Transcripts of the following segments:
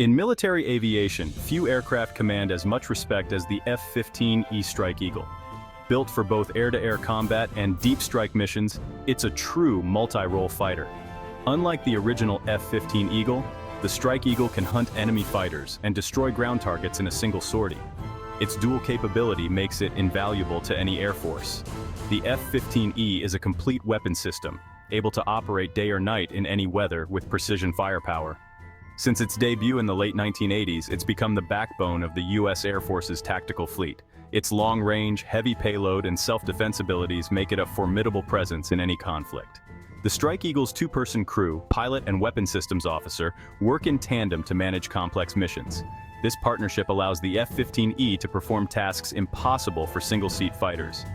In military aviation, few aircraft command as much respect as the F-15E Strike Eagle. Built for both air-to-air combat and deep strike missions, it's a true multi-role fighter. Unlike the original F-15 Eagle, the Strike Eagle can hunt enemy fighters and destroy ground targets in a single sortie. Its dual capability makes it invaluable to any air force. The F-15E is a complete weapon system, able to operate day or night in any weather with precision firepower. Since its debut in the late 1980s, it's become the backbone of the U.S. Air Force's tactical fleet. Its long-range, heavy payload, and self-defense abilities make it a formidable presence in any conflict. The Strike Eagle's two-person crew, pilot and weapon systems officer, work in tandem to manage complex missions. This partnership allows the F-15E to perform tasks impossible for single-seat fighters.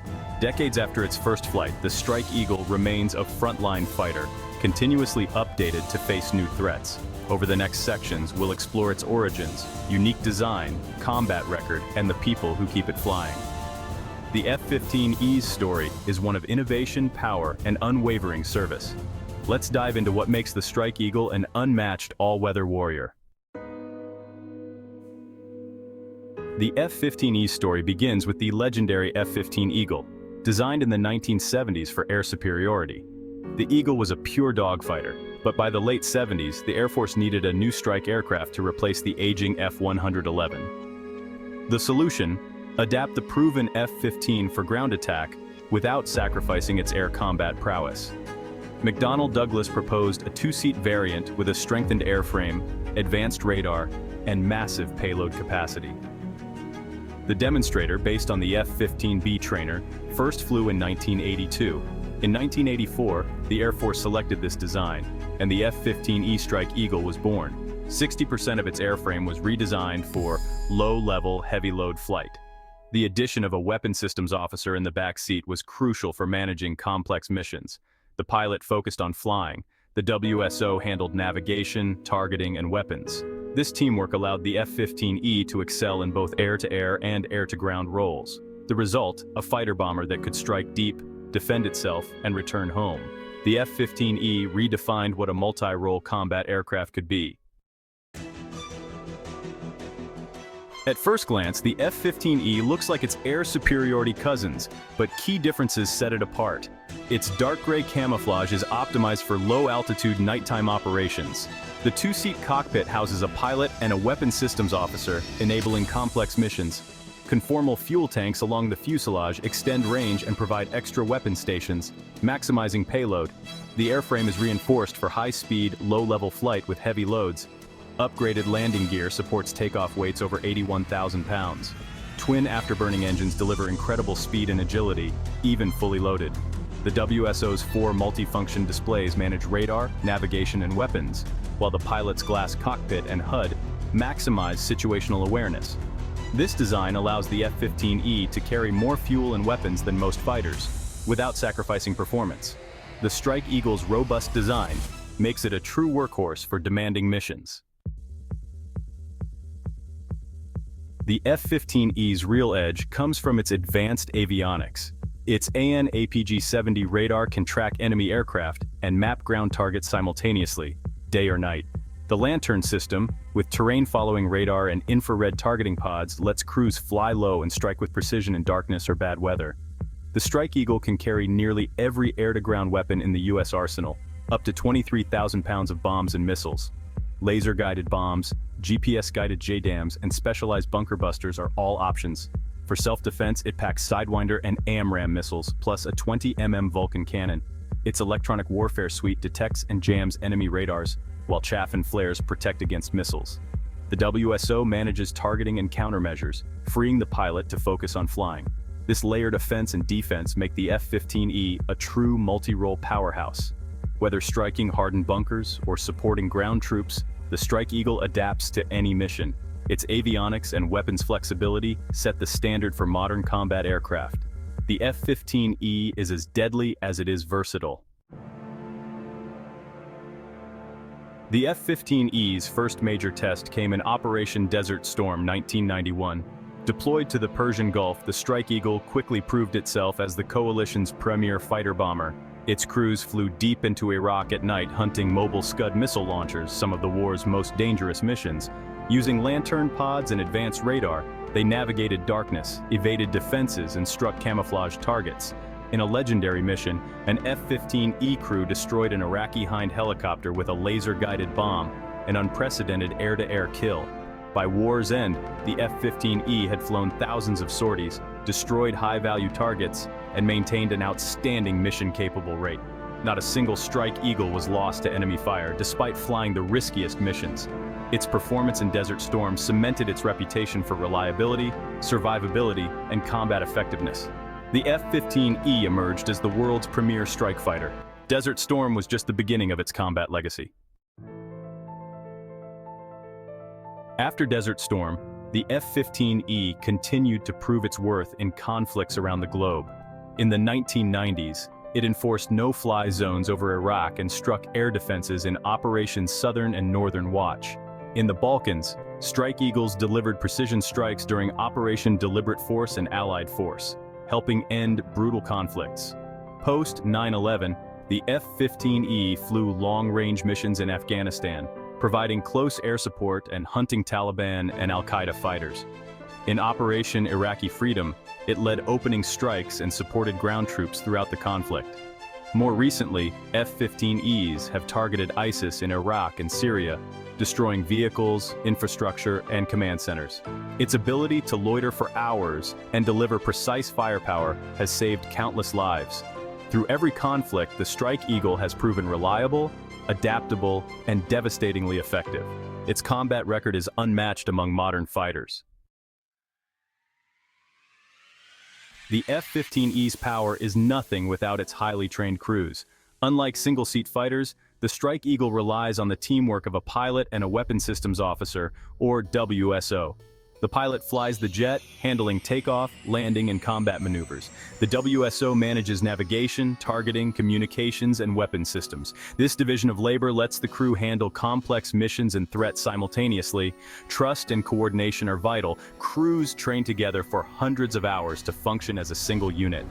Decades after its first flight, the Strike Eagle remains a frontline fighter, continuously updated to face new threats. Over the next sections, we'll explore its origins, unique design, combat record, and the people who keep it flying. The F-15E's story is one of innovation, power, and unwavering service. Let's dive into what makes the Strike Eagle an unmatched all-weather warrior. The F-15E story begins with the legendary F-15 Eagle, designed in the 1970s for air superiority. The Eagle was a pure dogfighter, but by the late 70s, the Air Force needed a new strike aircraft to replace the aging F-111. The solution? Adapt the proven F-15 for ground attack without sacrificing its air combat prowess. McDonnell Douglas proposed a two-seat variant with a strengthened airframe, advanced radar, and massive payload capacity. The demonstrator, based on the F-15B trainer, first flew in 1982. In 1984, the Air Force selected this design, and the F-15E Strike Eagle was born. 60% of its airframe was redesigned for low-level, heavy-load flight. The addition of a weapon systems officer in the back seat was crucial for managing complex missions. The pilot focused on flying. The WSO handled navigation, targeting, and weapons. This teamwork allowed the F-15E to excel in both air-to-air and air-to-ground roles. The result, a fighter bomber that could strike deep, defend itself, and return home. The F-15E redefined what a multi-role combat aircraft could be. At first glance, the F-15E looks like its air superiority cousins, but key differences set it apart. Its dark gray camouflage is optimized for low-altitude nighttime operations. The two-seat cockpit houses a pilot and a weapon systems officer, enabling complex missions. Conformal fuel tanks along the fuselage extend range and provide extra weapon stations, maximizing payload. The airframe is reinforced for high-speed, low-level flight with heavy loads. Upgraded landing gear supports takeoff weights over 81,000 pounds. Twin afterburning engines deliver incredible speed and agility, even fully loaded. The WSO's 4 multifunction displays manage radar, navigation, and weapons, while the pilot's glass cockpit and HUD maximize situational awareness. This design allows the F-15E to carry more fuel and weapons than most fighters, without sacrificing performance. The Strike Eagle's robust design makes it a true workhorse for demanding missions. The F-15E's real edge comes from its advanced avionics. Its AN/APG-70 radar can track enemy aircraft and map ground targets simultaneously, day or night. The Lantern system, with terrain-following radar and infrared targeting pods, lets crews fly low and strike with precision in darkness or bad weather. The Strike Eagle can carry nearly every air-to-ground weapon in the U.S. arsenal, up to 23,000 pounds of bombs and missiles. Laser-guided bombs, GPS-guided JDAMs, and specialized bunker busters are all options. For self-defense, it packs Sidewinder and AMRAAM missiles, plus a 20 Vulcan cannon. Its electronic warfare suite detects and jams enemy radars, while chaff and flares protect against missiles. The WSO manages targeting and countermeasures, freeing the pilot to focus on flying. This layered offense and defense make the F-15E a true multi-role powerhouse. Whether striking hardened bunkers or supporting ground troops, the Strike Eagle adapts to any mission. Its avionics and weapons flexibility set the standard for modern combat aircraft. The F-15E is as deadly as it is versatile. The F-15E's first major test came in Operation Desert Storm 1991. Deployed to the Persian Gulf, the Strike Eagle quickly proved itself as the coalition's premier fighter bomber. Its crews flew deep into Iraq at night hunting mobile Scud missile launchers, some of the war's most dangerous missions. Using lantern pods and advanced radar, they navigated darkness, evaded defenses, and struck camouflaged targets. In a legendary mission, an F-15E crew destroyed an Iraqi Hind helicopter with a laser-guided bomb, an unprecedented air-to-air kill. By war's end, the F-15E had flown thousands of sorties, destroyed high-value targets, and maintained an outstanding mission-capable rate. Not a single Strike Eagle was lost to enemy fire, despite flying the riskiest missions. Its performance in Desert Storm cemented its reputation for reliability, survivability, and combat effectiveness. The F-15E emerged as the world's premier strike fighter. Desert Storm was just the beginning of its combat legacy. After Desert Storm, the F-15E continued to prove its worth in conflicts around the globe. In the 1990s, it enforced no-fly zones over Iraq and struck air defenses in Operations Southern and Northern Watch. In the Balkans, Strike Eagles delivered precision strikes during Operation Deliberate Force and Allied Force, helping end brutal conflicts. Post 9/11, the F-15E flew long-range missions in Afghanistan, providing close air support and hunting Taliban and Al-Qaeda fighters. In Operation Iraqi Freedom, it led opening strikes and supported ground troops throughout the conflict. More recently, F-15Es have targeted ISIS in Iraq and Syria, destroying vehicles, infrastructure, and command centers. Its ability to loiter for hours and deliver precise firepower has saved countless lives. Through every conflict, the Strike Eagle has proven reliable, adaptable, and devastatingly effective. Its combat record is unmatched among modern fighters. The F-15E's power is nothing without its highly trained crews. Unlike single-seat fighters, the Strike Eagle relies on the teamwork of a pilot and a weapon systems officer, or WSO. The pilot flies the jet, handling takeoff, landing, and combat maneuvers. The WSO manages navigation, targeting, communications, and weapon systems. This division of labor lets the crew handle complex missions and threats simultaneously. Trust and coordination are vital. Crews train together for hundreds of hours to function as a single unit.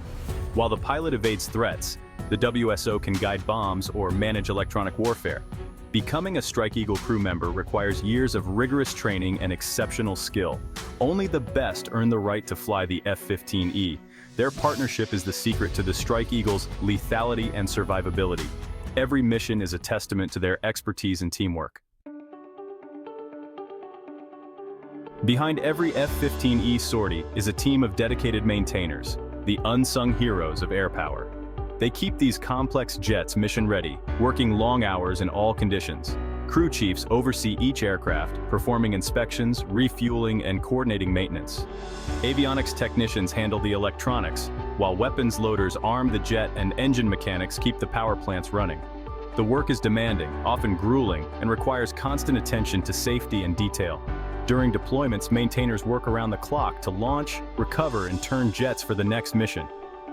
While the pilot evades threats, the WSO can guide bombs or manage electronic warfare. Becoming a Strike Eagle crew member requires years of rigorous training and exceptional skill. Only the best earn the right to fly the F-15E. Their partnership is the secret to the Strike Eagle's lethality and survivability. Every mission is a testament to their expertise and teamwork. Behind every F-15E sortie is a team of dedicated maintainers, the unsung heroes of air power. They keep these complex jets mission-ready, working long hours in all conditions. Crew chiefs oversee each aircraft, performing inspections, refueling, and coordinating maintenance. Avionics technicians handle the electronics, while weapons loaders arm the jet and engine mechanics keep the power plants running. The work is demanding, often grueling, and requires constant attention to safety and detail. During deployments, maintainers work around the clock to launch, recover, and turn jets for the next mission.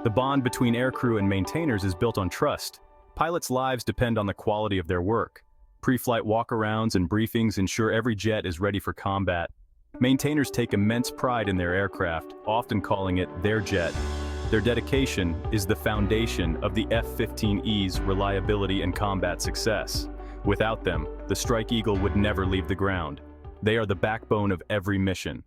The bond between aircrew and maintainers is built on trust. Pilots' lives depend on the quality of their work. Pre-flight walkarounds and briefings ensure every jet is ready for combat. Maintainers take immense pride in their aircraft, often calling it their jet. Their dedication is the foundation of the F-15E's reliability and combat success. Without them, the Strike Eagle would never leave the ground. They are the backbone of every mission.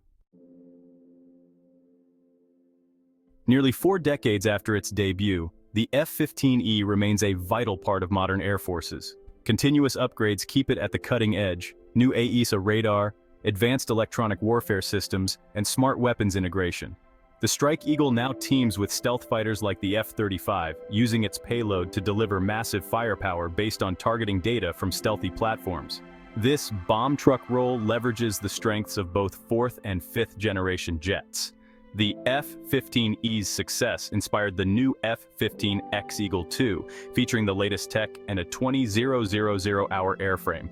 Nearly 4 decades after its debut, the F-15E remains a vital part of modern air forces. Continuous upgrades keep it at the cutting edge: new AESA radar, advanced electronic warfare systems, and smart weapons integration. The Strike Eagle now teams with stealth fighters like the F-35, using its payload to deliver massive firepower based on targeting data from stealthy platforms. This bomb truck role leverages the strengths of both 4th and 5th generation jets. The F-15E's success inspired the new F-15X Eagle II, featuring the latest tech and a 20,000-hour airframe.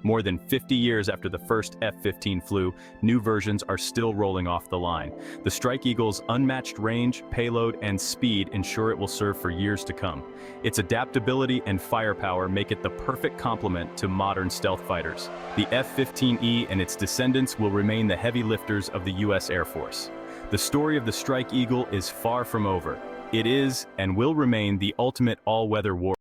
More than 50 years after the first F-15 flew, new versions are still rolling off the line. The Strike Eagle's unmatched range, payload, and speed ensure it will serve for years to come. Its adaptability and firepower make it the perfect complement to modern stealth fighters. The F-15E and its descendants will remain the heavy lifters of the U.S. Air Force. The story of the Strike Eagle is far from over. It is and will remain the ultimate all-weather warrior.